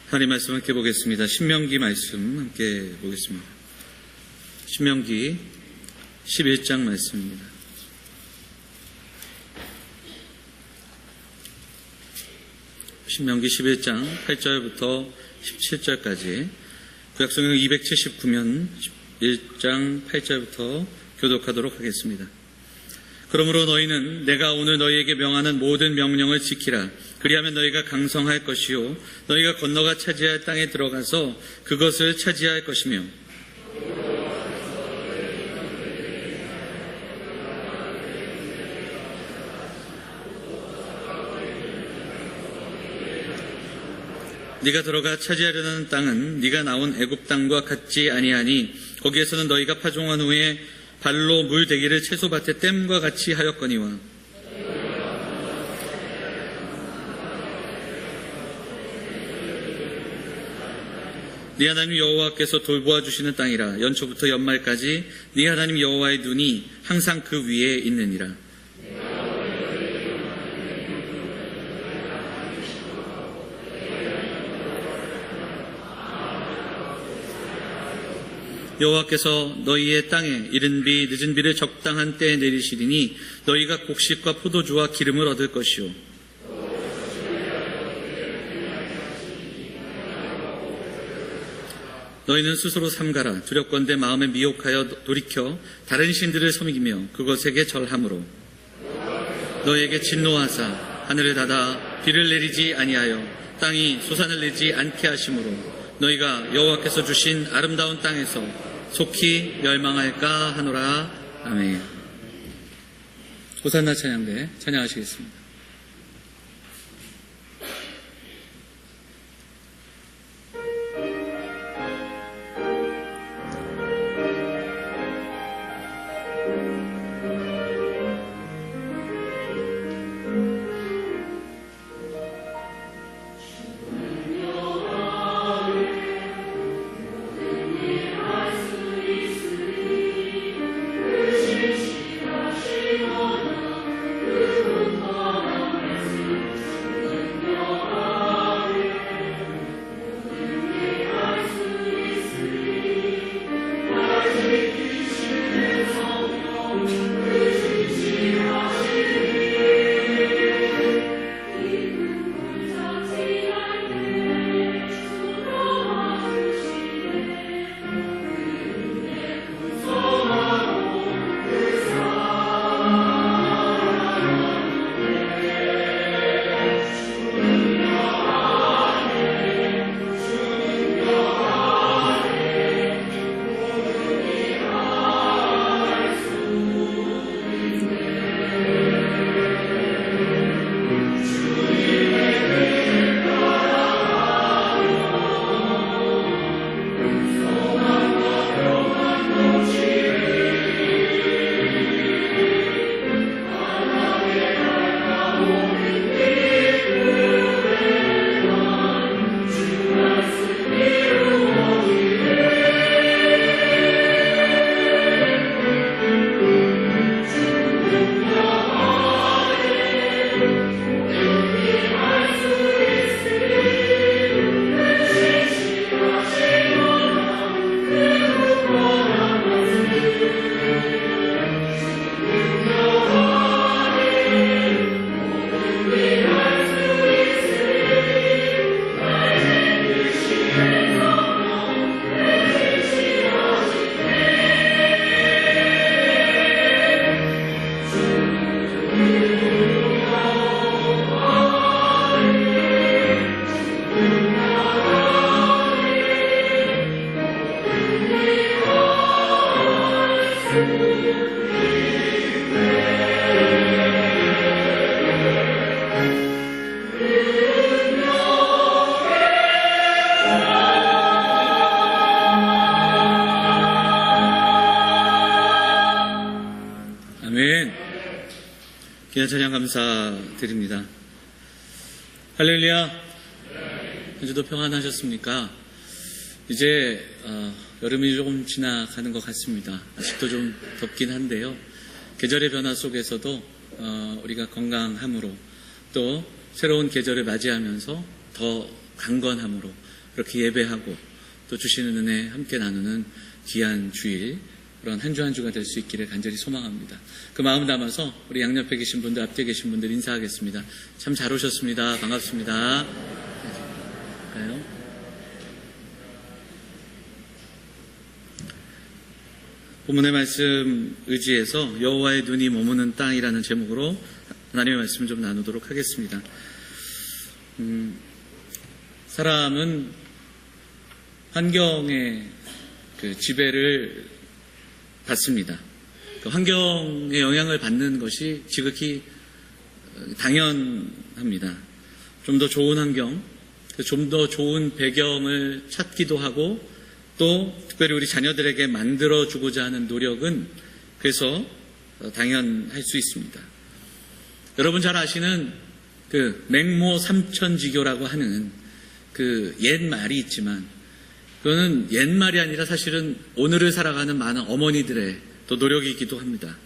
하나님 말씀 함께 보겠습니다. 신명기 말씀 함께 보겠습니다. 신명기 11장 말씀입니다. 신명기 11장 8절부터 17절까지 구약성경 279면 1장 8절부터 교독하도록 하겠습니다. 그러므로 너희는 내가 오늘 너희에게 명하는 모든 명령을 지키라. 그리하면 너희가 강성할 것이요 너희가 건너가 차지할 땅에 들어가서 그것을 차지할 것이며 네가 들어가 차지하려는 땅은 네가 나온 애굽 땅과 같지 아니하니 거기에서는 너희가 파종한 후에 발로 물 대기를 채소밭의 댐과 같이 하였거니와 네 하나님 여호와께서 돌보아 주시는 땅이라. 연초부터 연말까지 네 하나님 여호와의 눈이 항상 그 위에 있느니라. 여호와께서 너희의 땅에 이른 비 늦은 비를 적당한 때에 내리시리니 너희가 곡식과 포도주와 기름을 얻을 것이요 너희는 스스로 삼가라. 두렵건대 마음에 미혹하여 돌이켜 다른 신들을 섬기며 그것에게 절함으로 너희에게 진노하사 하늘을 닫아 비를 내리지 아니하여 땅이 소산을 내지 않게 하심으로 너희가 여호와께서 주신 아름다운 땅에서 속히 멸망할까 하노라. 아멘. 호산나 찬양대 찬양하시겠습니다. 귀한 찬양 감사드립니다. 할렐루야. 한 주도 평안하셨습니까? 이제 여름이 조금 지나가는 것 같습니다. 아직도 좀 덥긴 한데요. 계절의 변화 속에서도 우리가 건강함으로 또 새로운 계절을 맞이하면서 더 강건함으로 그렇게 예배하고 또 주시는 은혜 함께 나누는 귀한 주일, 그런 한 주 한 주가 될 수 있기를 간절히 소망합니다. 그 마음 담아서 우리 양옆에 계신 분들, 앞에 계신 분들 인사하겠습니다. 참 잘 오셨습니다. 반갑습니다. 본문의 말씀 의지해서 여호와의 눈이 머무는 땅이라는 제목으로 하나님의 말씀을 좀 나누도록 하겠습니다. 사람은 환경의 그 지배를 받습니다. 그 환경의 영향을 받는 것이 지극히 당연합니다. 좀 더 좋은 환경, 좀 더 좋은 배경을 찾기도 하고 또 특별히 우리 자녀들에게 만들어주고자 하는 노력은 그래서 당연할 수 있습니다. 여러분 잘 아시는 그 맹모 삼천지교라고 하는 그 옛말이 있지만 그거는 옛말이 아니라 사실은 오늘을 살아가는 많은 어머니들의 또 노력이기도 합니다.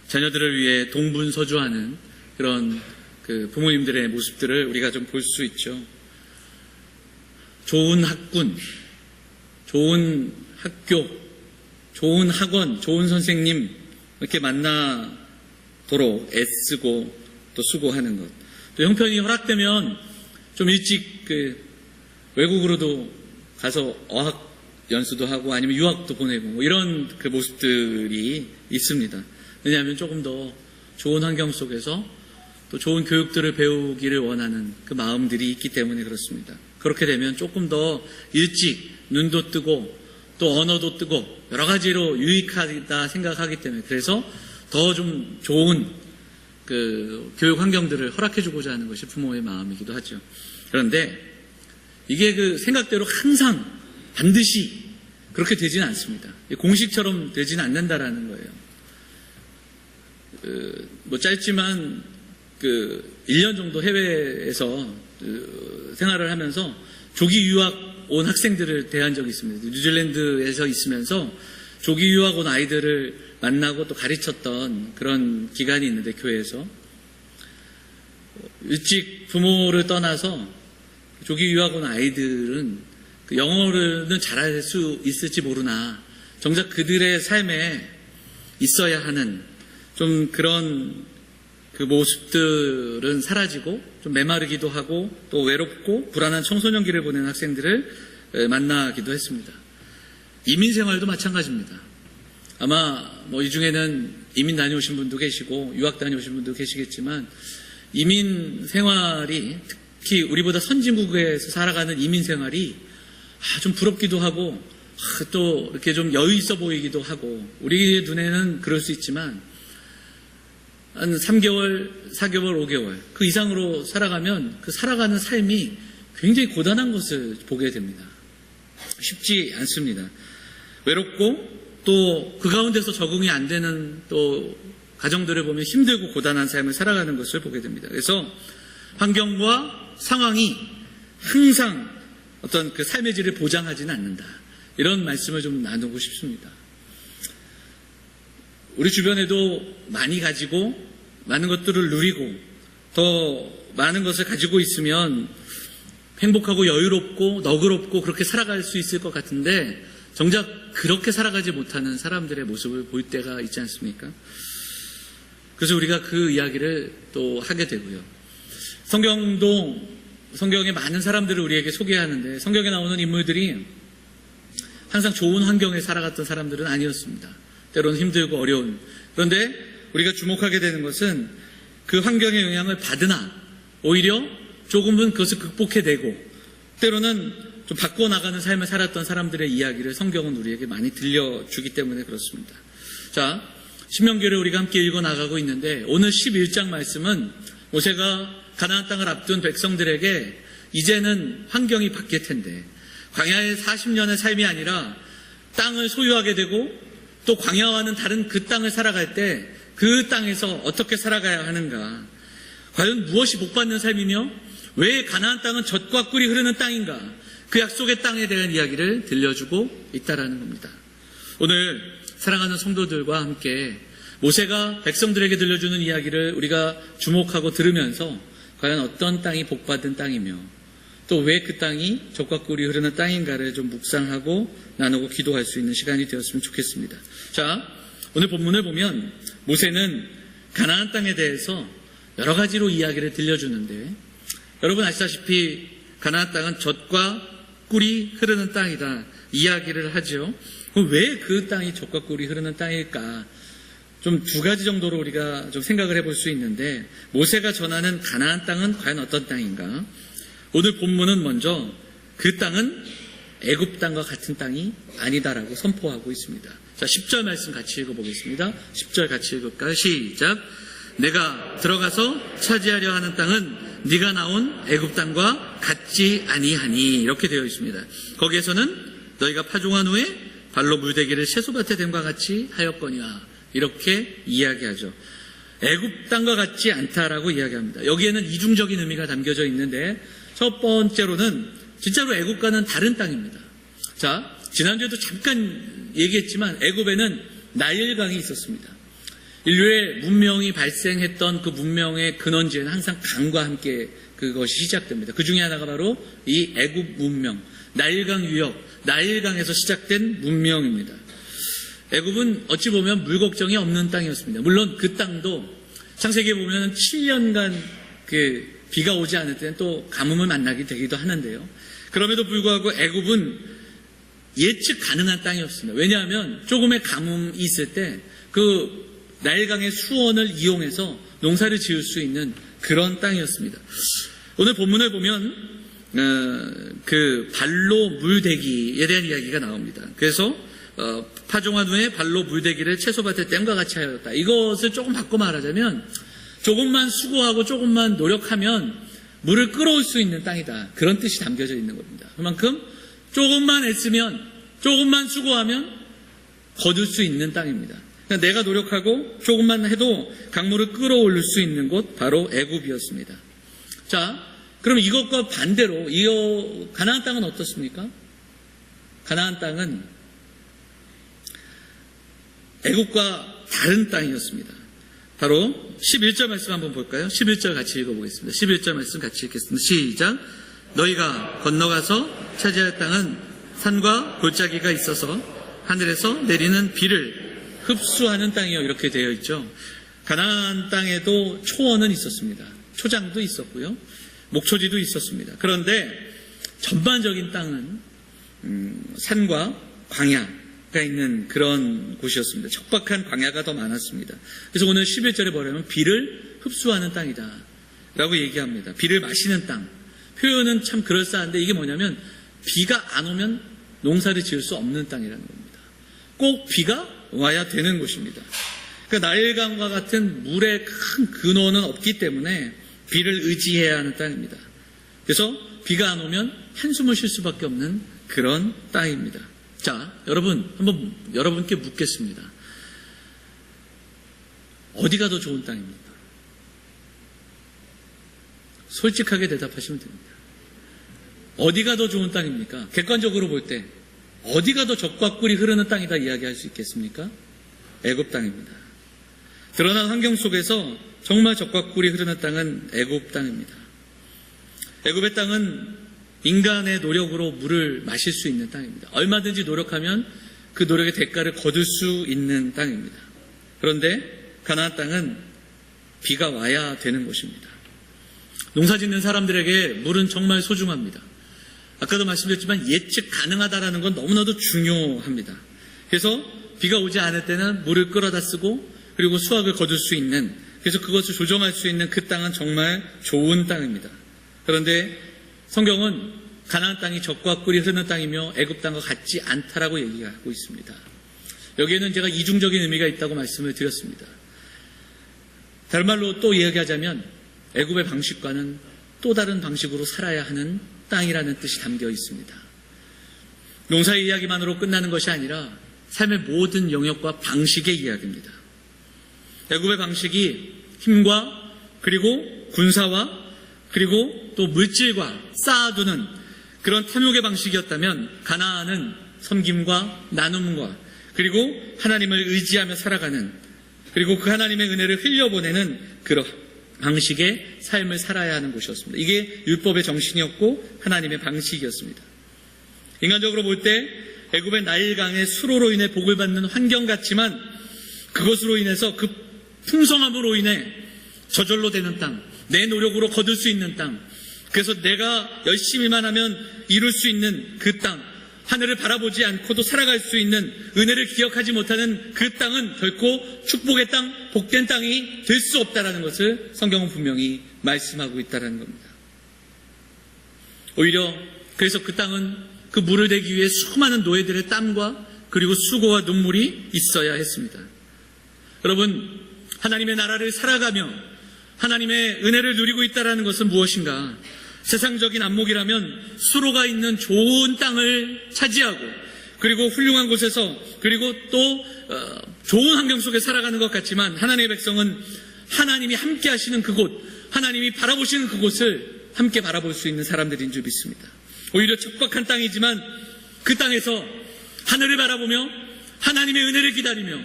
자녀들을 위해 동분서주하는 그런 그 부모님들의 모습들을 우리가 좀 볼 수 있죠. 좋은 학군, 좋은 학교, 좋은 학원, 좋은 선생님 이렇게 만나도록 애쓰고 또 수고하는 것. 또 형편이 허락되면 좀 일찍 그 외국으로도 가서 어학 연수도 하고 아니면 유학도 보내고 뭐 이런 그 모습들이 있습니다. 왜냐하면 조금 더 좋은 환경 속에서 또 좋은 교육들을 배우기를 원하는 그 마음들이 있기 때문에 그렇습니다. 그렇게 되면 조금 더 일찍 눈도 뜨고 또 언어도 뜨고 여러 가지로 유익하다 생각하기 때문에 그래서 더 좀 좋은 그 교육 환경들을 허락해주고자 하는 것이 부모의 마음이기도 하죠. 그런데 이게 그 생각대로 항상 반드시 그렇게 되지는 않습니다. 공식처럼 되지는 않는다라는 거예요. 뭐 짧지만 그 1년 정도 해외에서 생활을 하면서 조기 유학 온 학생들을 대한 적이 있습니다. 뉴질랜드에서 있으면서 조기 유학 온 아이들을 만나고 또 가르쳤던 그런 기간이 있는데 교회에서 일찍 부모를 떠나서 조기 유학 온 아이들은 그 영어는 잘할 수 있을지 모르나 정작 그들의 삶에 있어야 하는 좀 그런 그 모습들은 사라지고 좀 메마르기도 하고 또 외롭고 불안한 청소년기를 보낸 학생들을 만나기도 했습니다. 이민 생활도 마찬가지입니다. 아마 뭐 이 중에는 이민 다녀오신 분도 계시고 유학 다녀오신 분도 계시겠지만 이민 생활이 특히 우리보다 선진국에서 살아가는 이민 생활이 좀 부럽기도 하고 또 이렇게 좀 여유 있어 보이기도 하고 우리 눈에는 그럴 수 있지만 한 3개월, 4개월, 5개월 그 이상으로 살아가면 그 살아가는 삶이 굉장히 고단한 것을 보게 됩니다. 쉽지 않습니다. 외롭고 또 그 가운데서 적응이 안 되는 또 가정들을 보면 힘들고 고단한 삶을 살아가는 것을 보게 됩니다. 그래서 환경과 상황이 항상 어떤 그 삶의 질을 보장하지는 않는다. 이런 말씀을 좀 나누고 싶습니다. 우리 주변에도 많이 가지고 많은 것들을 누리고 더 많은 것을 가지고 있으면 행복하고 여유롭고 너그럽고 그렇게 살아갈 수 있을 것 같은데 정작 그렇게 살아가지 못하는 사람들의 모습을 볼 때가 있지 않습니까? 그래서 우리가 그 이야기를 또 하게 되고요. 성경에 많은 사람들을 우리에게 소개하는데 성경에 나오는 인물들이 항상 좋은 환경에 살아갔던 사람들은 아니었습니다. 때로는 힘들고 어려운. 그런데 우리가 주목하게 되는 것은 그 환경의 영향을 받으나 오히려 조금은 그것을 극복해내고 때로는 좀 바꿔나가는 삶을 살았던 사람들의 이야기를 성경은 우리에게 많이 들려주기 때문에 그렇습니다. 자, 신명기를 우리가 함께 읽어나가고 있는데 오늘 11장 말씀은 모세가 가나안 땅을 앞둔 백성들에게 이제는 환경이 바뀔 텐데 광야의 40년의 삶이 아니라 땅을 소유하게 되고 또 광야와는 다른 그 땅을 살아갈 때 그 땅에서 어떻게 살아가야 하는가, 과연 무엇이 복받는 삶이며 왜 가나안 땅은 젖과 꿀이 흐르는 땅인가, 그 약속의 땅에 대한 이야기를 들려주고 있다라는 겁니다. 오늘 사랑하는 성도들과 함께 모세가 백성들에게 들려주는 이야기를 우리가 주목하고 들으면서 과연 어떤 땅이 복받은 땅이며 또 왜 그 땅이 적과 꿀이 흐르는 땅인가를 좀 묵상하고 나누고 기도할 수 있는 시간이 되었으면 좋겠습니다. 자, 오늘 본문을 보면 모세는 가나안 땅에 대해서 여러 가지로 이야기를 들려주는데, 여러분 아시다시피 가나안 땅은 젖과 꿀이 흐르는 땅이다 이야기를 하죠. 왜 그 땅이 젖과 꿀이 흐르는 땅일까? 좀 두 가지 정도로 우리가 좀 생각을 해볼 수 있는데, 모세가 전하는 가나안 땅은 과연 어떤 땅인가? 오늘 본문은 먼저 그 땅은 애굽 땅과 같은 땅이 아니다라고 선포하고 있습니다. 자, 10절 말씀 같이 읽어보겠습니다. 10절 같이 읽을까요? 시작. 내가 들어가서 차지하려 하는 땅은 네가 나온 애굽 땅과 같지 아니하니, 이렇게 되어 있습니다. 거기에서는 너희가 파종한 후에 발로 물대기를 채소밭에 됨과 같이 하였거니와, 이렇게 이야기하죠. 애굽 땅과 같지 않다라고 이야기합니다. 여기에는 이중적인 의미가 담겨져 있는데, 첫 번째로는 진짜로 애굽과는 다른 땅입니다. 자, 지난주에도 잠깐 얘기했지만 애굽에는 나일강이 있었습니다. 인류의 문명이 발생했던 그 문명의 근원지에는 항상 강과 함께 그것이 시작됩니다. 그 중에 하나가 바로 이 애굽 문명, 나일강 유역, 나일강에서 시작된 문명입니다. 애굽은 어찌 보면 물 걱정이 없는 땅이었습니다. 물론 그 땅도 창세기에 보면 7년간 비가 오지 않을 때는 또 가뭄을 만나게 되기도 하는데요. 그럼에도 불구하고 애굽은 예측 가능한 땅이었습니다. 왜냐하면 조금의 가뭄이 있을 때 그 나일강의 수원을 이용해서 농사를 지을 수 있는 그런 땅이었습니다. 오늘 본문을 보면 그 발로 물대기에 대한 이야기가 나옵니다. 그래서 파종한 후에 발로 물대기를 채소밭에 댐과 같이 하였다. 이것을 조금 바꿔 말하자면 조금만 수고하고 조금만 노력하면 물을 끌어올 수 있는 땅이다. 그런 뜻이 담겨져 있는 겁니다. 그만큼 조금만 애쓰면, 조금만 수고하면 거둘 수 있는 땅입니다. 그러니까 내가 노력하고 조금만 해도 강물을 끌어올릴 수 있는 곳, 바로 애굽이었습니다. 자, 그럼 이것과 반대로 가나안 땅은 어떻습니까? 가나안 땅은 애굽과 다른 땅이었습니다. 바로 11절 말씀 한번 볼까요? 11절 같이 읽어보겠습니다. 11절 말씀 같이 읽겠습니다. 시작. 너희가 건너가서 차지할 땅은 산과 골짜기가 있어서 하늘에서 내리는 비를 흡수하는 땅이요, 이렇게 되어 있죠. 가나안 땅에도 초원은 있었습니다. 초장도 있었고요, 목초지도 있었습니다. 그런데 전반적인 땅은 산과 광야가 있는 그런 곳이었습니다. 척박한 광야가 더 많았습니다. 그래서 오늘 11절에 보면 비를 흡수하는 땅이다 라고 얘기합니다. 비를 마시는 땅. 표현은 참 그럴싸한데 이게 뭐냐면 비가 안 오면 농사를 지을 수 없는 땅이라는 겁니다. 꼭 비가 와야 되는 곳입니다. 그러니까 나일강과 같은 물의 큰 근원은 없기 때문에 비를 의지해야 하는 땅입니다. 그래서 비가 안 오면 한숨을 쉴 수밖에 없는 그런 땅입니다. 자, 여러분, 한번 여러분께 묻겠습니다. 어디가 더 좋은 땅입니까? 솔직하게 대답하시면 됩니다. 어디가 더 좋은 땅입니까? 객관적으로 볼 때 어디가 더 젖과 꿀이 흐르는 땅이다 이야기할 수 있겠습니까? 애굽 땅입니다. 드러난 환경 속에서 정말 젖과 꿀이 흐르는 땅은 애굽 땅입니다. 애굽의 땅은 인간의 노력으로 물을 마실 수 있는 땅입니다. 얼마든지 노력하면 그 노력의 대가를 거둘 수 있는 땅입니다. 그런데 가나안 땅은 비가 와야 되는 곳입니다. 농사짓는 사람들에게 물은 정말 소중합니다. 아까도 말씀드렸지만 예측 가능하다라는 건 너무나도 중요합니다. 그래서 비가 오지 않을 때는 물을 끌어다 쓰고 그리고 수확을 거둘 수 있는, 그래서 그것을 조정할 수 있는 그 땅은 정말 좋은 땅입니다. 그런데 성경은 가나안 땅이 젖과 꿀이 흐르는 땅이며 애굽 땅과 같지 않다라고 얘기하고 있습니다. 여기에는 제가 이중적인 의미가 있다고 말씀을 드렸습니다. 다른 말로 또 이야기하자면 애굽의 방식과는 또 다른 방식으로 살아야 하는 땅이라는 뜻이 담겨 있습니다. 농사의 이야기만으로 끝나는 것이 아니라 삶의 모든 영역과 방식의 이야기입니다. 애굽의 방식이 힘과 그리고 군사와 그리고 또 물질과 쌓아두는 그런 탐욕의 방식이었다면 가나안은 섬김과 나눔과 그리고 하나님을 의지하며 살아가는, 그리고 그 하나님의 은혜를 흘려보내는 방식의 삶을 살아야 하는 곳이었습니다. 이게 율법의 정신이었고 하나님의 방식이었습니다. 인간적으로 볼 때 애굽의 나일강의 수로로 인해 복을 받는 환경 같지만 그것으로 인해서 그 풍성함으로 인해 저절로 되는 땅, 내 노력으로 거둘 수 있는 땅, 그래서 내가 열심히만 하면 이룰 수 있는 그 땅, 하늘을 바라보지 않고도 살아갈 수 있는 은혜를 기억하지 못하는 그 땅은 결코 축복의 땅, 복된 땅이 될 수 없다는 것을 성경은 분명히 말씀하고 있다는 겁니다. 오히려 그래서 그 땅은 그 물을 대기 위해 수많은 노예들의 땀과 그리고 수고와 눈물이 있어야 했습니다. 여러분, 하나님의 나라를 살아가며 하나님의 은혜를 누리고 있다는 것은 무엇인가? 세상적인 안목이라면 수로가 있는 좋은 땅을 차지하고 그리고 훌륭한 곳에서 그리고 또 좋은 환경 속에 살아가는 것 같지만 하나님의 백성은 하나님이 함께 하시는 그곳, 하나님이 바라보시는 그곳을 함께 바라볼 수 있는 사람들인 줄 믿습니다. 오히려 척박한 땅이지만 그 땅에서 하늘을 바라보며 하나님의 은혜를 기다리며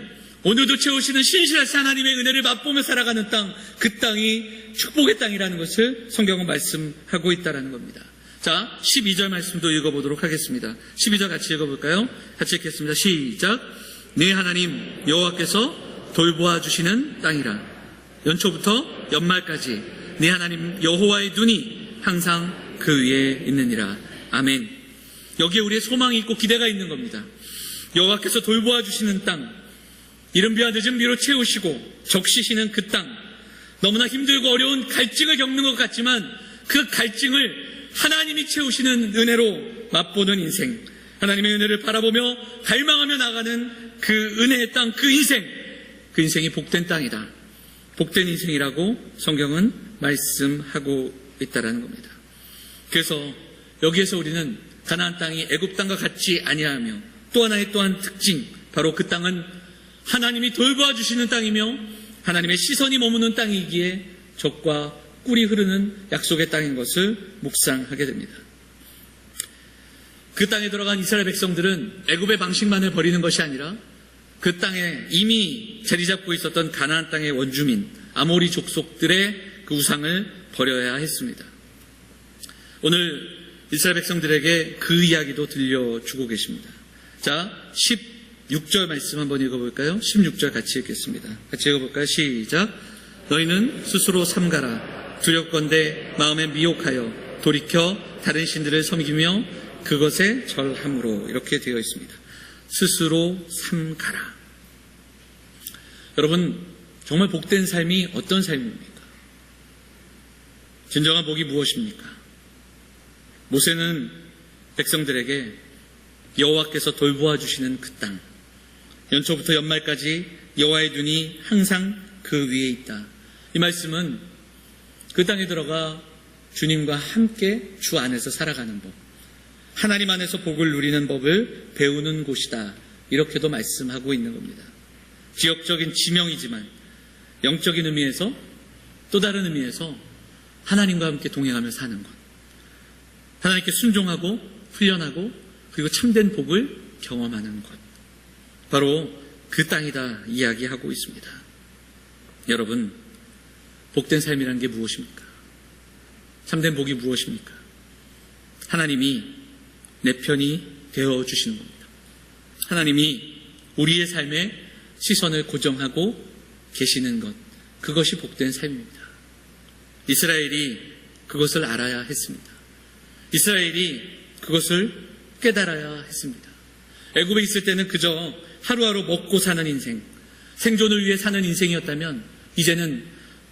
오늘도 채우시는 신실하신 하나님의 은혜를 맛보며 살아가는 땅, 그 땅이 축복의 땅이라는 것을 성경은 말씀하고 있다는 겁니다. 자, 12절 말씀도 읽어보도록 하겠습니다. 12절 같이 읽어볼까요? 같이 읽겠습니다. 시작. 네 하나님 여호와께서 돌보아 주시는 땅이라. 연초부터 연말까지 네 하나님 여호와의 눈이 항상 그 위에 있느니라. 아멘. 여기에 우리의 소망이 있고 기대가 있는 겁니다. 여호와께서 돌보아 주시는 땅, 이른 비와 늦은 비로 채우시고 적시시는 그 땅, 너무나 힘들고 어려운 갈증을 겪는 것 같지만 그 갈증을 하나님이 채우시는 은혜로 맛보는 인생, 하나님의 은혜를 바라보며 갈망하며 나가는 그 은혜의 땅, 그 인생이 복된 땅이다, 복된 인생이라고 성경은 말씀하고 있다는 겁니다. 그래서 여기에서 우리는 가나안 땅이 애굽 땅과 같지 아니하며 또 하나의 또한 특징, 바로 그 땅은 하나님이 돌보아 주시는 땅이며 하나님의 시선이 머무는 땅이기에 젖과 꿀이 흐르는 약속의 땅인 것을 묵상하게 됩니다. 그 땅에 들어간 이스라엘 백성들은 애굽의 방식만을 버리는 것이 아니라 그 땅에 이미 자리 잡고 있었던 가나안 땅의 원주민 아모리 족속들의 그 우상을 버려야 했습니다. 오늘 이스라엘 백성들에게 그 이야기도 들려주고 계십니다. 자, 16절 말씀 한번 읽어볼까요? 16절 같이 읽겠습니다. 같이 읽어볼까요? 시작. 너희는 스스로 삼가라. 두렵건대 마음에 미혹하여 돌이켜 다른 신들을 섬기며 그것에 절함으로. 이렇게 되어 있습니다. 스스로 삼가라. 여러분, 정말 복된 삶이 어떤 삶입니까? 진정한 복이 무엇입니까? 모세는 백성들에게 여호와께서 돌보아 주시는 그 땅, 연초부터 연말까지 여호와의 눈이 항상 그 위에 있다. 이 말씀은 그 땅에 들어가 주님과 함께 주 안에서 살아가는 법, 하나님 안에서 복을 누리는 법을 배우는 곳이다. 이렇게도 말씀하고 있는 겁니다. 지역적인 지명이지만 영적인 의미에서 또 다른 의미에서 하나님과 함께 동행하며 사는 것, 하나님께 순종하고 훈련하고 그리고 참된 복을 경험하는 것, 바로 그 땅이다 이야기하고 있습니다. 여러분, 복된 삶이라는 게 무엇입니까? 참된 복이 무엇입니까? 하나님이 내 편이 되어주시는 겁니다. 하나님이 우리의 삶에 시선을 고정하고 계시는 것, 그것이 복된 삶입니다. 이스라엘이 그것을 알아야 했습니다. 이스라엘이 그것을 깨달아야 했습니다. 애굽에 있을 때는 그저 하루하루 먹고 사는 인생, 생존을 위해 사는 인생이었다면 이제는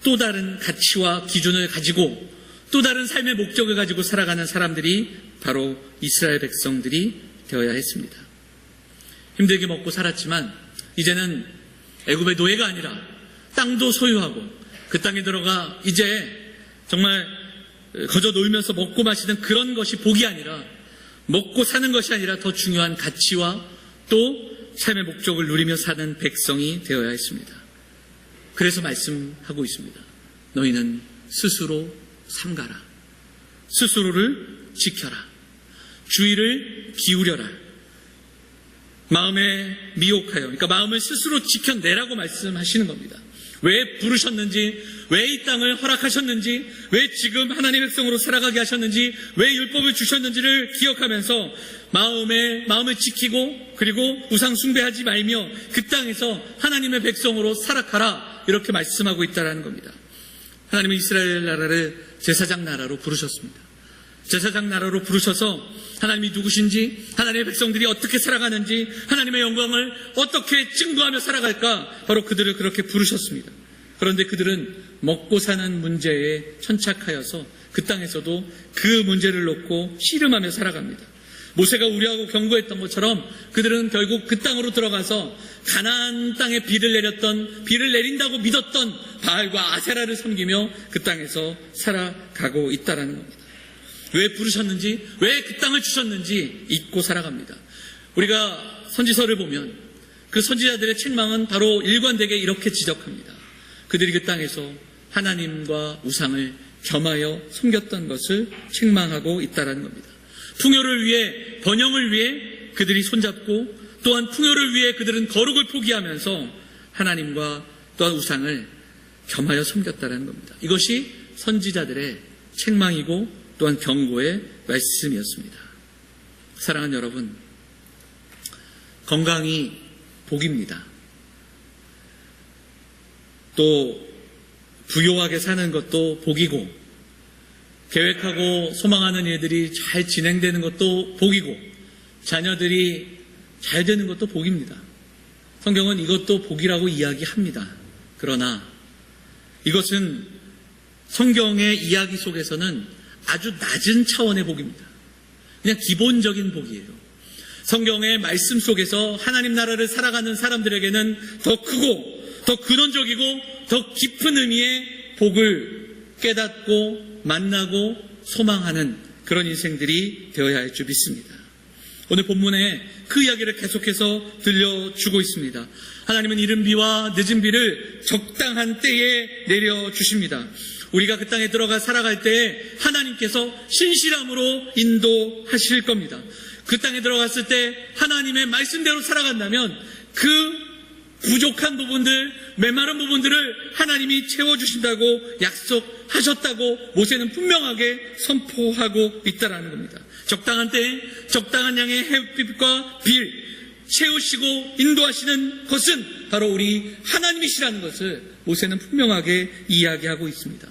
또 다른 가치와 기준을 가지고 또 다른 삶의 목적을 가지고 살아가는 사람들이 바로 이스라엘 백성들이 되어야 했습니다. 힘들게 먹고 살았지만 이제는 애굽의 노예가 아니라 땅도 소유하고 그 땅에 들어가 이제 정말 거저 놀면서 먹고 마시는 그런 것이 복이 아니라, 먹고 사는 것이 아니라 더 중요한 가치와 또 삶의 목적을 누리며 사는 백성이 되어야 했습니다. 그래서 말씀하고 있습니다. 너희는 스스로 삼가라. 스스로를 지켜라. 주의를 기울여라. 마음에 미혹하여, 그러니까 마음을 스스로 지켜내라고 말씀하시는 겁니다. 왜 부르셨는지, 왜 이 땅을 허락하셨는지, 왜 지금 하나님의 백성으로 살아가게 하셨는지, 왜 율법을 주셨는지를 기억하면서 마음을 지키고 그리고 우상 숭배하지 말며 그 땅에서 하나님의 백성으로 살아가라, 이렇게 말씀하고 있다는 겁니다. 하나님은 이스라엘 나라를 제사장 나라로 부르셨습니다. 제사장 나라로 부르셔서 하나님이 누구신지, 하나님의 백성들이 어떻게 살아가는지, 하나님의 영광을 어떻게 증거하며 살아갈까, 바로 그들을 그렇게 부르셨습니다. 그런데 그들은 먹고 사는 문제에 천착하여서 그 땅에서도 그 문제를 놓고 씨름하며 살아갑니다. 모세가 우려하고 경고했던 것처럼 그들은 결국 그 땅으로 들어가서 가나안 땅에 비를 내린다고 믿었던 바알과 아세라를 섬기며 그 땅에서 살아가고 있다는 겁니다. 왜 부르셨는지, 왜 그 땅을 주셨는지 잊고 살아갑니다. 우리가 선지서를 보면 그 선지자들의 책망은 바로 일관되게 이렇게 지적합니다. 그들이 그 땅에서 하나님과 우상을 겸하여 섬겼던 것을 책망하고 있다는 겁니다. 풍요를 위해, 번영을 위해 그들이 손잡고, 또한 풍요를 위해 그들은 거룩을 포기하면서 하나님과 또한 우상을 겸하여 섬겼다는 겁니다. 이것이 선지자들의 책망이고 또한 경고의 말씀이었습니다. 사랑하는 여러분, 건강이 복입니다. 또 부요하게 사는 것도 복이고, 계획하고 소망하는 일들이 잘 진행되는 것도 복이고, 자녀들이 잘 되는 것도 복입니다. 성경은 이것도 복이라고 이야기합니다. 그러나 이것은 성경의 이야기 속에서는 아주 낮은 차원의 복입니다. 그냥 기본적인 복이에요. 성경의 말씀 속에서 하나님 나라를 살아가는 사람들에게는 더 크고 더 근원적이고 더 깊은 의미의 복을 깨닫고 만나고 소망하는 그런 인생들이 되어야 할 줄 믿습니다. 오늘 본문에 그 이야기를 계속해서 들려주고 있습니다. 하나님은 이른 비와 늦은 비를 적당한 때에 내려주십니다. 우리가 그 땅에 들어가 살아갈 때에 하나님께서 신실함으로 인도하실 겁니다. 그 땅에 들어갔을 때 하나님의 말씀대로 살아간다면 그 부족한 부분들, 메마른 부분들을 하나님이 채워주신다고 약속하셨다고 모세는 분명하게 선포하고 있다는 겁니다. 적당한 때에 적당한 양의 햇빛과 빌 채우시고 인도하시는 것은 바로 우리 하나님이시라는 것을 모세는 분명하게 이야기하고 있습니다.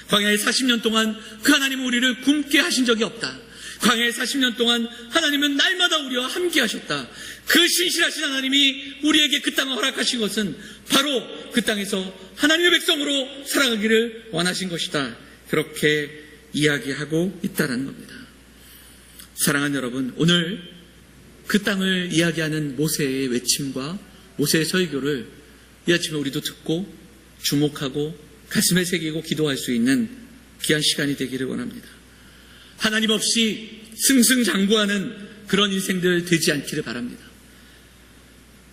광야에 40년 동안 그 하나님은 우리를 굶게 하신 적이 없다. 광야에 40년 동안 하나님은 날마다 우리와 함께 하셨다. 그 신실하신 하나님이 우리에게 그 땅을 허락하신 것은 바로 그 땅에서 하나님의 백성으로 살아가기를 원하신 것이다. 그렇게 이야기하고 있다는 겁니다. 사랑하는 여러분, 오늘 그 땅을 이야기하는 모세의 외침과 모세의 설교를 이 아침에 우리도 듣고 주목하고 가슴에 새기고 기도할 수 있는 귀한 시간이 되기를 원합니다. 하나님 없이 승승장구하는 그런 인생들 되지 않기를 바랍니다.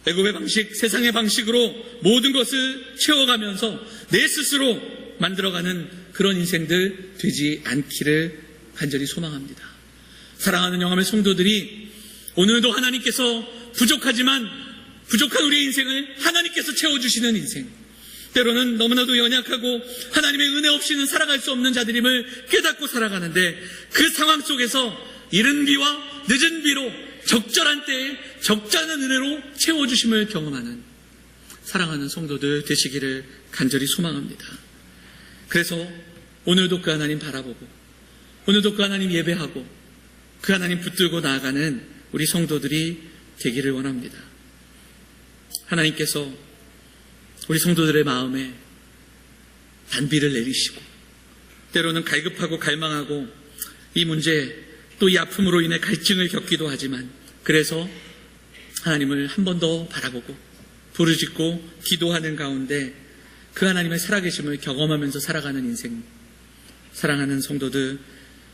애굽의 방식, 세상의 방식으로 모든 것을 채워가면서 내 스스로 만들어가는 그런 인생들 되지 않기를 간절히 소망합니다. 사랑하는 영함의 성도들이 오늘도 하나님께서 부족한 우리의 인생을 하나님께서 채워주시는 인생, 때로는 너무나도 연약하고 하나님의 은혜 없이는 살아갈 수 없는 자들임을 깨닫고 살아가는데 그 상황 속에서 이른 비와 늦은 비로 적절한 때에 적절한 은혜로 채워주심을 경험하는 사랑하는 성도들 되시기를 간절히 소망합니다. 그래서 오늘도 그 하나님 바라보고 오늘도 그 하나님 예배하고 그 하나님 붙들고 나아가는 우리 성도들이 되기를 원합니다. 하나님께서 우리 성도들의 마음에 단비를 내리시고 때로는 갈급하고 갈망하고 이 문제 또 이 아픔으로 인해 갈증을 겪기도 하지만 그래서 하나님을 한 번 더 바라보고 부르짖고 기도하는 가운데 그 하나님의 살아계심을 경험하면서 살아가는 인생, 사랑하는 성도들,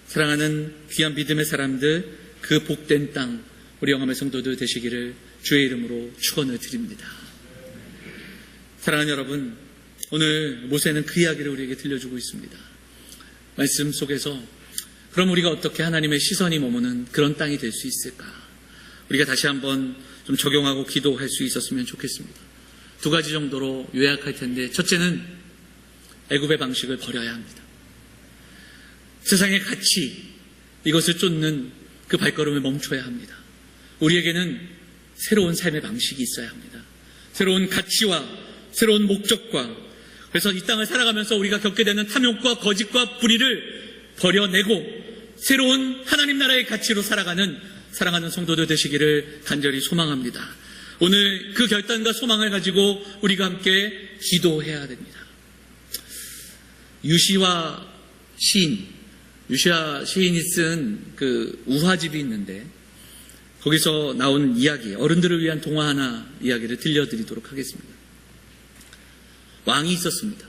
사랑하는 귀한 믿음의 사람들, 그 복된 땅 우리 영함의 성도들 되시기를 주의 이름으로 축원을 드립니다. 사랑하는 여러분, 오늘 모세는 그 이야기를 우리에게 들려주고 있습니다. 말씀 속에서 그럼 우리가 어떻게 하나님의 시선이 머무는 그런 땅이 될 수 있을까? 우리가 다시 한번 좀 적용하고 기도할 수 있었으면 좋겠습니다. 두 가지 정도로 요약할 텐데, 첫째는 애굽의 방식을 버려야 합니다. 세상의 가치, 이것을 쫓는 그 발걸음을 멈춰야 합니다. 우리에게는 새로운 삶의 방식이 있어야 합니다. 새로운 가치와 새로운 목적과, 그래서 이 땅을 살아가면서 우리가 겪게 되는 탐욕과 거짓과 불의를 버려내고 새로운 하나님 나라의 가치로 살아가는 사랑하는 성도들 되시기를 간절히 소망합니다. 오늘 그 결단과 소망을 가지고 우리가 함께 기도해야 됩니다. 유시아 시인이 쓴 그 우화집이 있는데, 거기서 나온 이야기, 어른들을 위한 동화 하나 이야기를 들려드리도록 하겠습니다. 왕이 있었습니다.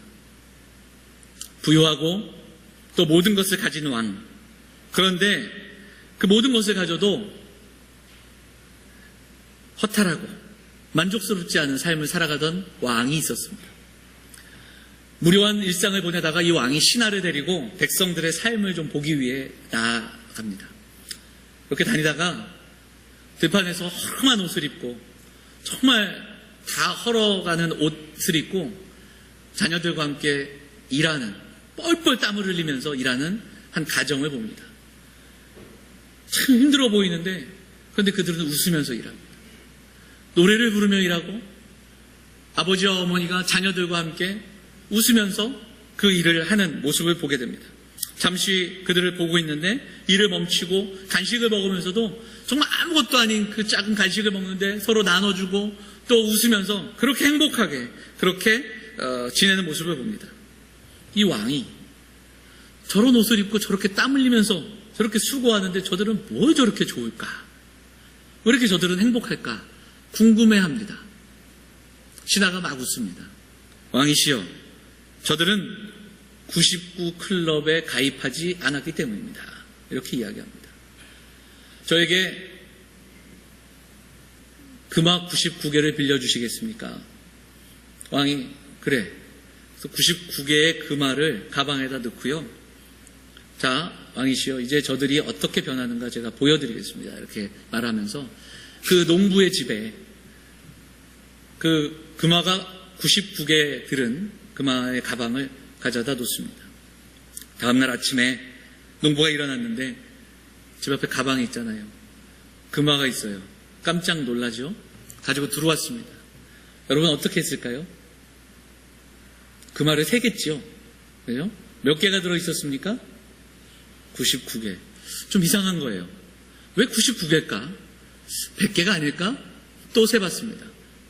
부유하고 또 모든 것을 가진 왕. 그런데 그 모든 것을 가져도 허탈하고 만족스럽지 않은 삶을 살아가던 왕이 있었습니다. 무료한 일상을 보내다가 이 왕이 신하를 데리고 백성들의 삶을 좀 보기 위해 나아갑니다. 이렇게 다니다가 들판에서 허름한 옷을 입고, 정말 다 헐어가는 옷을 입고 자녀들과 함께 일하는, 뻘뻘 땀을 흘리면서 일하는 한 가정을 봅니다. 참 힘들어 보이는데, 그런데 그들은 웃으면서 일합니다. 노래를 부르며 일하고, 아버지와 어머니가 자녀들과 함께 웃으면서 그 일을 하는 모습을 보게 됩니다. 잠시 그들을 보고 있는데 일을 멈추고 간식을 먹으면서도 정말 아무것도 아닌 그 작은 간식을 먹는데 서로 나눠주고 또 웃으면서 그렇게 행복하게 그렇게 지내는 모습을 봅니다. 이 왕이 저런 옷을 입고 저렇게 땀 흘리면서 저렇게 수고하는데 저들은 뭘 저렇게 좋을까? 왜 이렇게 저들은 행복할까? 궁금해합니다. 신하가 막 웃습니다. 왕이시여, 저들은 99클럽에 가입하지 않았기 때문입니다. 이렇게 이야기합니다. 저에게 금화 99개를 빌려주시겠습니까? 왕이 그래. 그래서 99개의 금화를 가방에다 넣고요. 자, 왕이시여, 이제 저들이 어떻게 변하는가 제가 보여드리겠습니다. 이렇게 말하면서 그 농부의 집에 그 금화가 99개 들은 금화의 가방을 가져다 놓습니다. 다음날 아침에 농부가 일어났는데 집 앞에 가방이 있잖아요. 금화가 있어요. 깜짝 놀라죠? 가지고 들어왔습니다. 여러분 어떻게 했을까요? 금화를 세겠죠. 그죠? 몇 개가 들어있었습니까? 99개. 좀 이상한 거예요. 왜 99개일까? 100개가 아닐까? 또 세봤습니다.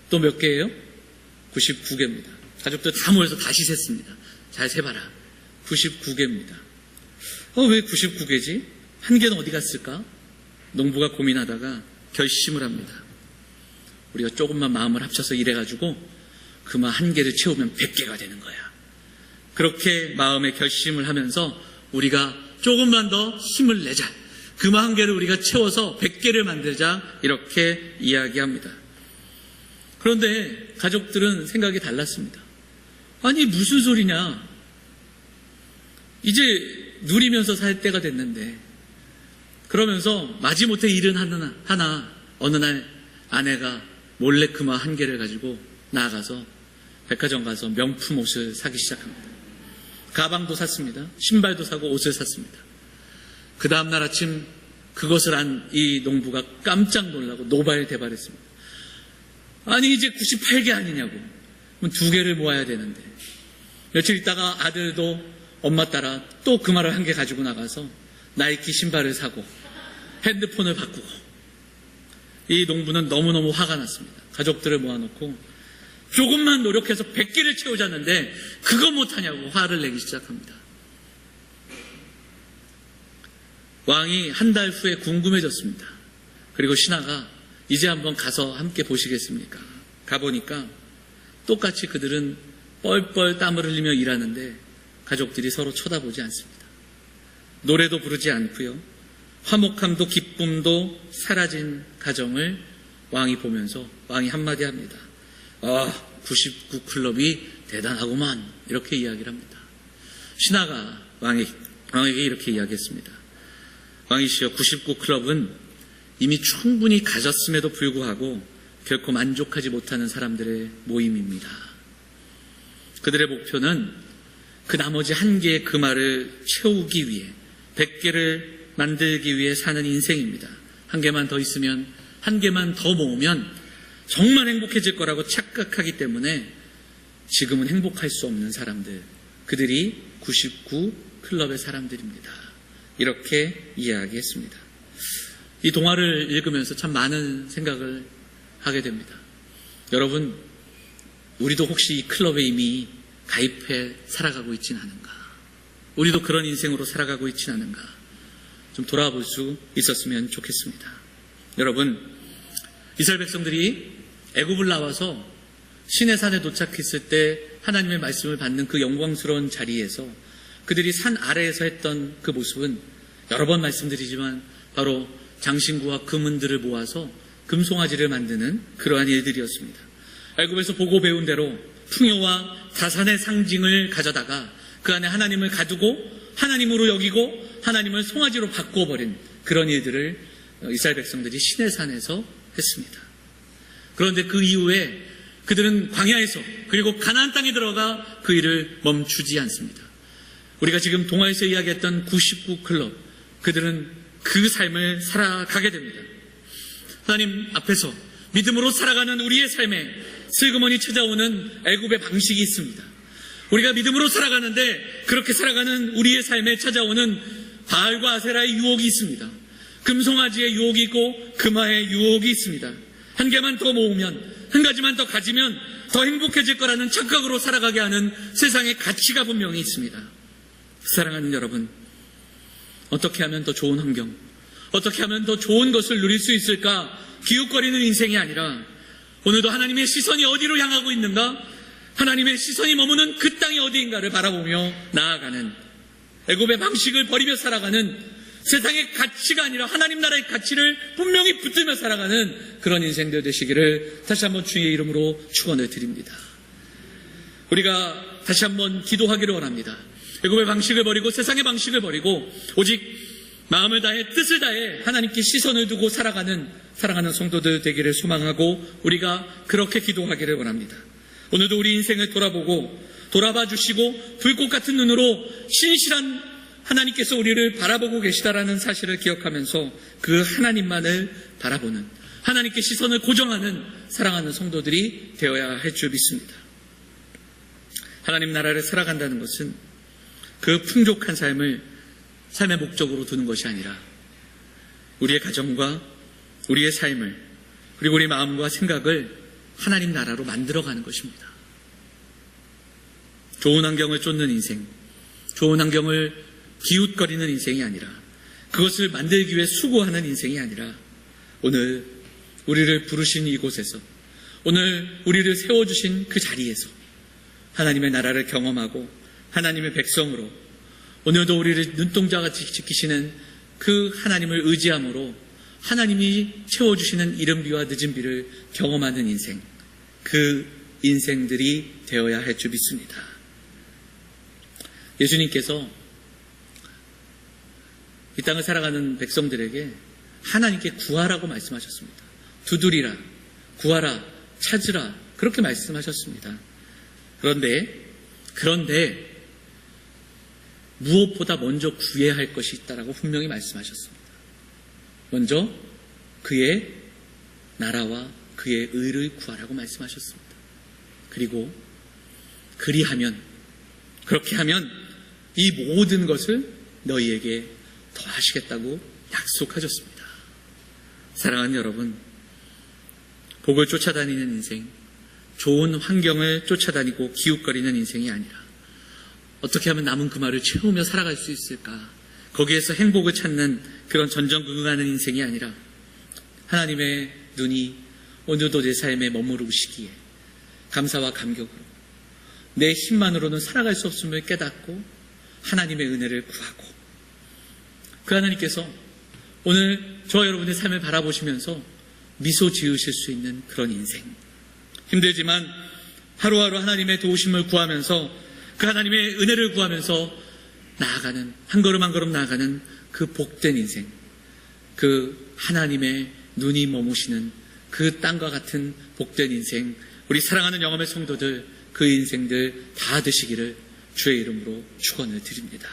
또 몇 개예요? 99개입니다. 가족들 다 모여서 다시 셌습니다. 잘 세봐라. 99개입니다. 왜 99개지? 한 개는 어디 갔을까? 농부가 고민하다가 결심을 합니다. 우리가 조금만 마음을 합쳐서 일해가지고 금화 한 개를 채우면 100개가 되는 거야. 그렇게 마음의 결심을 하면서 우리가 조금만 더 힘을 내자. 금화 한 개를 우리가 채워서 100개를 만들자. 이렇게 이야기합니다. 그런데 가족들은 생각이 달랐습니다. 아니 무슨 소리냐. 이제 누리면서 살 때가 됐는데, 그러면서 마지못해 일은 하나 어느 날 아내가 몰래 금화 한 개를 가지고 나가서 백화점 가서 명품 옷을 사기 시작합니다. 가방도 샀습니다. 신발도 사고 옷을 샀습니다. 그 다음날 아침 그것을 안 이 농부가 깜짝 놀라고 노발대발했습니다. 아니 이제 98개 아니냐고. 그럼 2개를 모아야 되는데. 며칠 있다가 아들도 엄마 따라 또 금화를 한 개 가지고 나가서 나이키 신발을 사고 핸드폰을 바꾸고. 이 농부는 너무너무 화가 났습니다. 가족들을 모아놓고 조금만 노력해서 100개를 채우자는데 그거 못하냐고 화를 내기 시작합니다. 왕이 한 달 후에 궁금해졌습니다. 그리고 신하가 이제 한번 가서 함께 보시겠습니까? 가보니까 똑같이 그들은 뻘뻘 땀을 흘리며 일하는데 가족들이 서로 쳐다보지 않습니다. 노래도 부르지 않고요. 화목함도 기쁨도 사라진 가정을 왕이 보면서 왕이 한마디 합니다. 99클럽이 대단하구만. 이렇게 이야기를 합니다. 신하가 왕에게 이렇게 이야기했습니다. 왕이시여, 99클럽은 이미 충분히 가졌음에도 불구하고 결코 만족하지 못하는 사람들의 모임입니다. 그들의 목표는 그 나머지 한 개의 그 말을 채우기 위해 100개를 만들기 위해 사는 인생입니다. 한 개만 더 있으면, 한 개만 더 모으면 정말 행복해질 거라고 착각하기 때문에 지금은 행복할 수 없는 사람들, 그들이 99 클럽의 사람들입니다. 이렇게 이야기했습니다. 이 동화를 읽으면서 참 많은 생각을 하게 됩니다. 여러분, 우리도 혹시 이 클럽에 이미 가입해 살아가고 있진 않은가? 우리도 그런 인생으로 살아가고 있진 않은가? 좀 돌아볼 수 있었으면 좋겠습니다. 여러분, 이스라엘 백성들이 애굽을 나와서 시내산에 도착했을 때 하나님의 말씀을 받는 그 영광스러운 자리에서 그들이 산 아래에서 했던 그 모습은 여러 번 말씀드리지만 바로 장신구와 금은들을 모아서 금송아지를 만드는 그러한 일들이었습니다. 애굽에서 보고 배운 대로 풍요와 자산의 상징을 가져다가 그 안에 하나님을 가두고 하나님으로 여기고 하나님을 송아지로 바꿔버린 그런 일들을 이스라엘 백성들이 시내산에서 했습니다. 그런데 그 이후에 그들은 광야에서 그리고 가나안 땅에 들어가 그 일을 멈추지 않습니다. 우리가 지금 동화에서 이야기했던 99 클럽, 그들은 그 삶을 살아가게 됩니다. 하나님 앞에서 믿음으로 살아가는 우리의 삶에 슬그머니 찾아오는 애굽의 방식이 있습니다. 우리가 믿음으로 살아가는데 그렇게 살아가는 우리의 삶에 찾아오는 바알과 아세라의 유혹이 있습니다. 금송아지의 유혹이 있고 금화의 유혹이 있습니다. 한 개만 더 모으면, 한 가지만 더 가지면 더 행복해질 거라는 착각으로 살아가게 하는 세상의 가치가 분명히 있습니다. 사랑하는 여러분, 어떻게 하면 더 좋은 환경, 어떻게 하면 더 좋은 것을 누릴 수 있을까? 기웃거리는 인생이 아니라 오늘도 하나님의 시선이 어디로 향하고 있는가? 하나님의 시선이 머무는 그 땅이 어디인가를 바라보며 나아가는, 애굽의 방식을 버리며 살아가는, 세상의 가치가 아니라 하나님 나라의 가치를 분명히 붙들며 살아가는 그런 인생들 되시기를 다시 한번 주의 이름으로 축원을 드립니다. 우리가 다시 한번 기도하기를 원합니다. 애굽의 방식을 버리고 세상의 방식을 버리고 오직 마음을 다해 뜻을 다해 하나님께 시선을 두고 살아가는 사랑하는 성도들 되기를 소망하고 우리가 그렇게 기도하기를 원합니다. 오늘도 우리 인생을 돌아봐 주시고 불꽃 같은 눈으로 신실한 하나님께서 우리를 바라보고 계시다라는 사실을 기억하면서 그 하나님만을 바라보는, 하나님께 시선을 고정하는 사랑하는 성도들이 되어야 할 줄 믿습니다. 하나님 나라를 살아간다는 것은 그 풍족한 삶의 목적으로 두는 것이 아니라 우리의 가정과 우리의 삶을 그리고 우리의 마음과 생각을 하나님 나라로 만들어가는 것입니다. 좋은 환경을 쫓는 인생, 좋은 환경을 기웃거리는 인생이 아니라, 그것을 만들기 위해 수고하는 인생이 아니라, 오늘 우리를 부르신 이곳에서, 오늘 우리를 세워주신 그 자리에서 하나님의 나라를 경험하고 하나님의 백성으로 오늘도 우리를 눈동자같이 지키시는 그 하나님을 의지함으로 하나님이 채워주시는 이른비와 늦은비를 경험하는 인생, 그 인생들이 되어야 할 줄 믿습니다. 예수님께서 이 땅을 살아가는 백성들에게 하나님께 구하라고 말씀하셨습니다. 두드리라, 구하라, 찾으라, 그렇게 말씀하셨습니다. 그런데 무엇보다 먼저 구해야 할 것이 있다라고 분명히 말씀하셨습니다. 먼저 그의 나라와 그의 의를 구하라고 말씀하셨습니다. 그리고 그렇게 하면 이 모든 것을 너희에게 더하시겠다고 약속하셨습니다. 사랑하는 여러분, 복을 쫓아다니는 인생, 좋은 환경을 쫓아다니고 기웃거리는 인생이 아니라 어떻게 하면 남은 그 말을 채우며 살아갈 수 있을까? 거기에서 행복을 찾는 그런 전전긍긍하는 인생이 아니라 하나님의 눈이 오늘도 내 삶에 머무르시기에 감사와 감격으로 내 힘만으로는 살아갈 수 없음을 깨닫고 하나님의 은혜를 구하고 그 하나님께서 오늘 저와 여러분의 삶을 바라보시면서 미소 지으실 수 있는 그런 인생, 힘들지만 하루하루 하나님의 도우심을 구하면서 그 하나님의 은혜를 구하면서 나아가는, 한 걸음 한 걸음 나아가는 그 복된 인생, 그 하나님의 눈이 머무시는 그 땅과 같은 복된 인생, 우리 사랑하는 영험의 성도들, 그 인생들 다 되시기를 주의 이름으로 축원을 드립니다.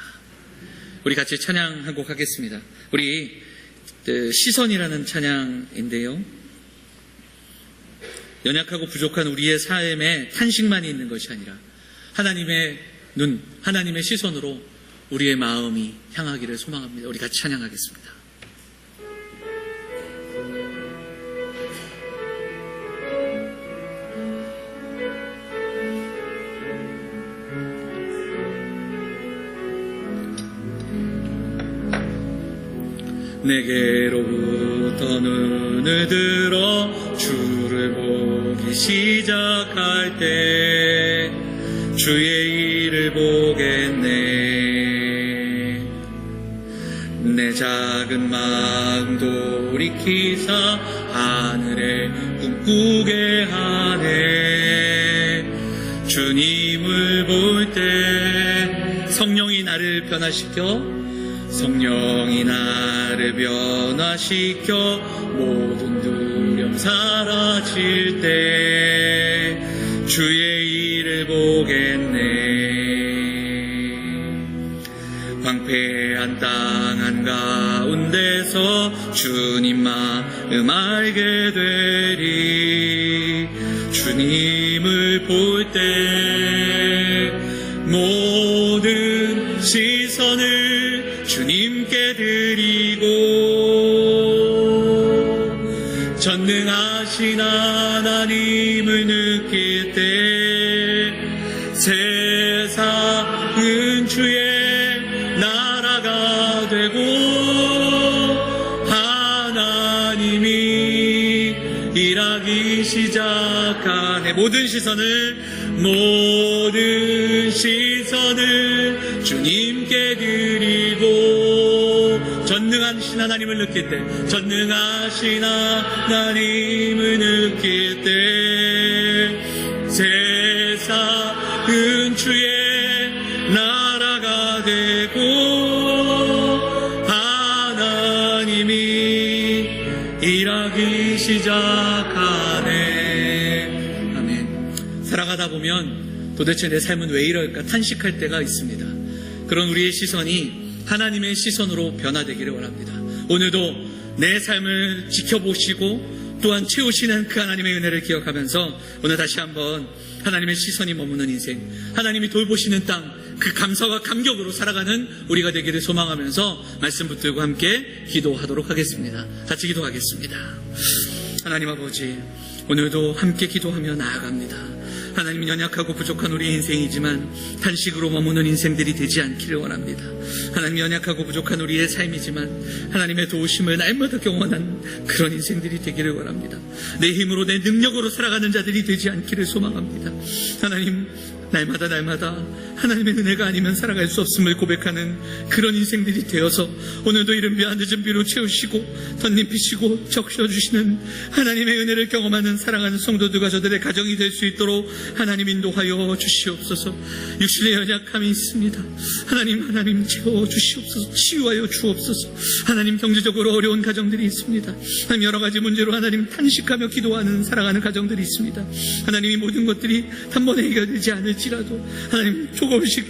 우리 같이 찬양 한 곡 하겠습니다. 우리 시선이라는 찬양인데요, 연약하고 부족한 우리의 삶에 탄식만이 있는 것이 아니라 하나님의 눈, 하나님의 시선으로 우리의 마음이 향하기를 소망합니다. 우리 같이 찬양하겠습니다. 내게로부터 눈을 들어 주를 보기 시작할 때 주의 일을 보겠네. 내 작은 마음 돌이키사 하늘에 꿈꾸게 하네. 주님을 볼 때 성령이 나를 변화시켜, 성령이 나를 변화시켜 모든 두려움 사라질 때 주의 일을 보겠네. 황폐한 땅 한가운데서 주님 마음 알게 되리. 주님을 볼 때 모든 시선을 주님께 드리고 전능하신 하나님을 느낄 때 세상은 주의 나라가 되고 하나님이 일하기 시작하네. 모든 시선을 주님께 드리고 전능하신 하나님을 느낄 때, 전능하신 하나님을 느낄 때 세상은 주의 나라가 되고 하나님이 일하기 시작하네. 아멘. 살아가다 보면 도대체 내 삶은 왜 이럴까 탄식할 때가 있습니다. 그런 우리의 시선이 하나님의 시선으로 변화되기를 원합니다. 오늘도 내 삶을 지켜보시고 또한 채우시는 그 하나님의 은혜를 기억하면서 오늘 다시 한번 하나님의 시선이 머무는 인생, 하나님이 돌보시는 땅, 그 감사와 감격으로 살아가는 우리가 되기를 소망하면서 말씀 붙들고 함께 기도하도록 하겠습니다. 같이 기도하겠습니다. 하나님 아버지, 오늘도 함께 기도하며 나아갑니다. 하나님, 연약하고 부족한 우리 인생이지만 탄식으로 머무는 인생들이 되지 않기를 원합니다. 하나님, 연약하고 부족한 우리의 삶이지만 하나님의 도우심을 날마다 경험하는 그런 인생들이 되기를 원합니다. 내 힘으로 내 능력으로 살아가는 자들이 되지 않기를 소망합니다. 하나님, 날마다 하나님의 은혜가 아니면 살아갈 수 없음을 고백하는 그런 인생들이 되어서 오늘도 이른 비와 늦은 비로 채우시고 덧입히시고 적셔주시는 하나님의 은혜를 경험하는 사랑하는 성도들과 저들의 가정이 될 수 있도록 하나님 인도하여 주시옵소서. 육신의 연약함이 있습니다. 하나님 채워주시옵소서. 치유하여 주옵소서. 하나님, 경제적으로 어려운 가정들이 있습니다. 하나님, 여러 가지 문제로 하나님 탄식하며 기도하는 살아가는 가정들이 있습니다. 하나님, 이 모든 것들이 단번에 해결되지 않을지라도 하나님,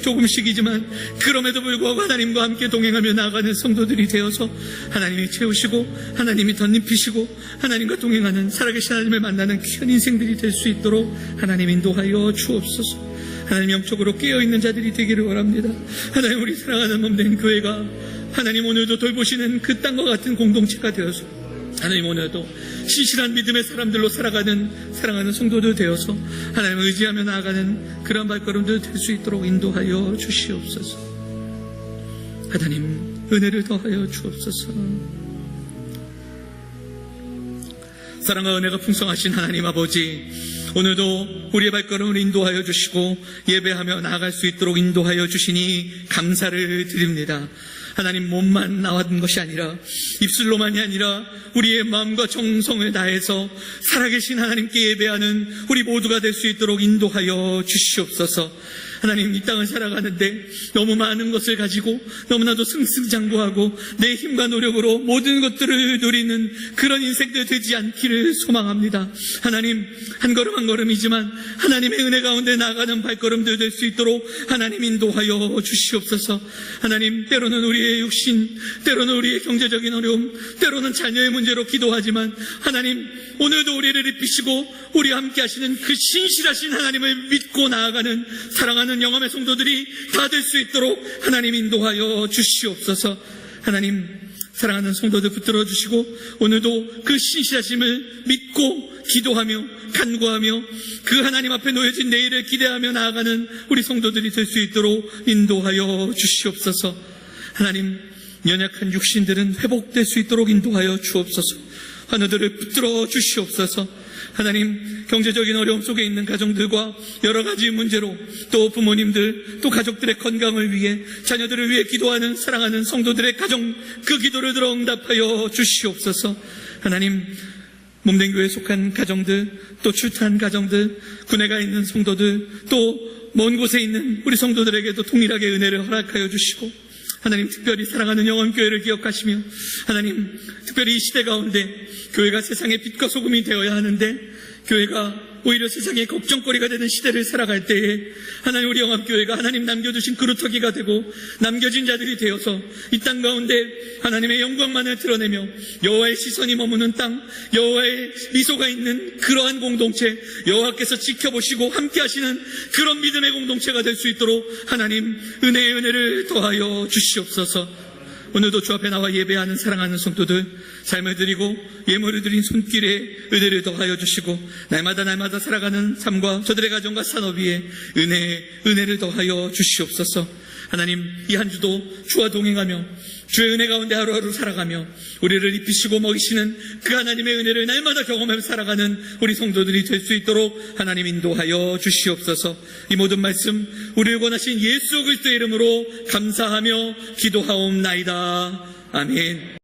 조금씩이지만 그럼에도 불구하고 하나님과 함께 동행하며 나아가는 성도들이 되어서 하나님이 채우시고 하나님이 덧입히시고 하나님과 동행하는 살아계신 하나님을 만나는 귀한 인생들이 될 수 있도록 하나님 인도하여 주옵소서. 하나님, 영적으로 깨어있는 자들이 되기를 원합니다. 하나님, 우리 사랑하는 몸된 교회가 하나님 오늘도 돌보시는 그 땅과 같은 공동체가 되어서 하나님, 오늘도 신실한 믿음의 사람들로 살아가는 사랑하는 성도들 되어서 하나님을 의지하며 나아가는 그런 발걸음들 될 수 있도록 인도하여 주시옵소서. 하나님, 은혜를 더하여 주옵소서. 사랑과 은혜가 풍성하신 하나님 아버지, 오늘도 우리의 발걸음을 인도하여 주시고 예배하며 나아갈 수 있도록 인도하여 주시니 감사를 드립니다. 하나님, 몸만 나왔던 것이 아니라 입술로만이 아니라 우리의 마음과 정성을 다해서 살아계신 하나님께 예배하는 우리 모두가 될 수 있도록 인도하여 주시옵소서. 하나님, 이 땅을 살아가는데 너무 많은 것을 가지고 너무나도 승승장구하고 내 힘과 노력으로 모든 것들을 누리는 그런 인생들 되지 않기를 소망합니다. 하나님, 한 걸음 한 걸음이지만 하나님의 은혜 가운데 나아가는 발걸음들 될 수 있도록 하나님 인도하여 주시옵소서. 하나님, 때로는 우리의 육신, 때로는 우리의 경제적인 어려움, 때로는 자녀의 문제로 기도하지만 하나님, 오늘도 우리를 입히시고 우리와 함께 하시는 그 신실하신 하나님을 믿고 나아가는 사랑하는 영암의 성도들이 다 될 수 있도록 하나님 인도하여 주시옵소서. 하나님, 사랑하는 성도들 붙들어 주시고 오늘도 그 신실하심을 믿고 기도하며 간구하며 그 하나님 앞에 놓여진 내일을 기대하며 나아가는 우리 성도들이 될 수 있도록 인도하여 주시옵소서. 하나님, 연약한 육신들은 회복될 수 있도록 인도하여 주옵소서. 환우들을 붙들어 주시옵소서. 하나님, 경제적인 어려움 속에 있는 가정들과 여러 가지 문제로 또 부모님들 또 가족들의 건강을 위해 자녀들을 위해 기도하는 사랑하는 성도들의 가정 그 기도를 들어 응답하여 주시옵소서. 하나님, 몸된 교회에 속한 가정들 또 출타한 가정들 군에 가 있는 성도들 또 먼 곳에 있는 우리 성도들에게도 동일하게 은혜를 허락하여 주시고 하나님, 특별히 사랑하는 영암교회를 기억하시며 하나님, 특별히 이 시대 가운데 교회가 세상의 빛과 소금이 되어야 하는데 교회가 오히려 세상의 걱정거리가 되는 시대를 살아갈 때에 하나님, 우리 영암교회가 하나님 남겨주신 그루터기가 되고 남겨진 자들이 되어서 이 땅 가운데 하나님의 영광만을 드러내며 여호와의 시선이 머무는 땅, 여호와의 미소가 있는 그러한 공동체, 여호와께서 지켜보시고 함께 하시는 그런 믿음의 공동체가 될 수 있도록 하나님, 은혜의 은혜를 더하여 주시옵소서. 오늘도 주 앞에 나와 예배하는 사랑하는 성도들 삶을 드리고 예물을 드린 손길에 은혜를 더하여 주시고 날마다 살아가는 삶과 저들의 가정과 산업 위에 은혜를 더하여 주시옵소서. 하나님, 이 한 주도 주와 동행하며 주의 은혜 가운데 하루하루 살아가며 우리를 입히시고 먹이시는 그 하나님의 은혜를 날마다 경험하며 살아가는 우리 성도들이 될 수 있도록 하나님 인도하여 주시옵소서. 이 모든 말씀 우리를 권하신 예수 그리스도의 이름으로 감사하며 기도하옵나이다. 아멘.